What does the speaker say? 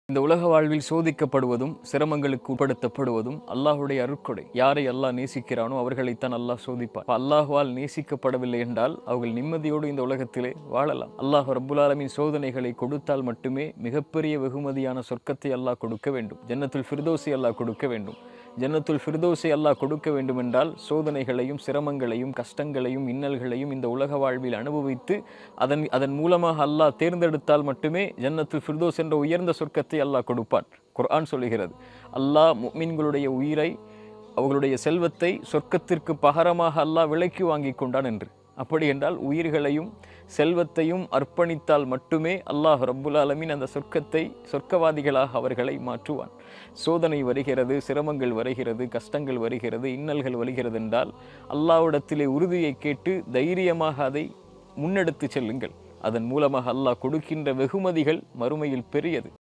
இந்த உலக வாழ்வில் சோதிக்கப்படுவதும் சிரமங்களுக்கு உட்படுத்தப்படுவதும் அல்லாஹுடைய அருட்கொடை. யாரை அல்லாஹ் நேசிக்கிறானோ அவர்களைத்தான் அல்லாஹ் சோதிப்பார். அல்லாஹுவால் நேசிக்கப்படவில்லை என்றால் அவர்கள் நிம்மதியோடு இந்த உலகத்திலே வாழலாம். அல்லாஹ் ரப்புல் ஆலமீன் சோதனைகளை கொடுத்தால் மட்டுமே மிகப்பெரிய வெகுமதியான சொர்க்கத்தை அல்லாஹ் கொடுக்க வேண்டும். ஜன்னத்துல் ஃபிர்தௌஸை அல்லாஹ் கொடுக்க வேண்டும். ஜன்னத்துல் ஃபிர்தௌஸை அல்லாஹ் கொடுக்க வேண்டும் என்றால் சோதனைகளையும் சிரமங்களையும் கஷ்டங்களையும் இன்னல்களையும் இந்த உலக வாழ்வில் அனுபவித்து அதன் மூலமாக அல்லாஹ் தேர்ந்தெடுத்தால் மட்டுமே ஜன்னத்துல் ஃபிர்தௌஸ் என்ற உயர்ந்த சொர்க்கத்தை அல்லாஹ் கொடுப்பான். குர்ஆன் சொல்லுகிறது, அல்லாஹ் முஃமின்களுடைய உயிரை, அவர்களுடைய செல்வத்தை சொர்க்கத்திற்கு பகரமாக அல்லாஹ் விலைக்கு வாங்கி கொண்டான் என்று. அப்படி என்றால் உயிர்களையும் செல்வத்தையும் அர்ப்பணித்தால் மட்டுமே அல்லாஹ் ரப்புல் ஆலமீன் அந்த சொர்க்கவாதிகளாக அவர்களை மாற்றுவான். சோதனை வருகிறது, சிரமங்கள் வருகிறது, கஷ்டங்கள் வருகிறது, இன்னல்கள் வருகிறது என்றால் அல்லாஹ்விடத்திலே உறுதியை கேட்டு தைரியமாக அதை முன்னெடுத்து செல்லுங்கள். அதன் மூலமாக அல்லாஹ் கொடுக்கின்ற வெகுமதிகள் மறுமையில் பெரியது.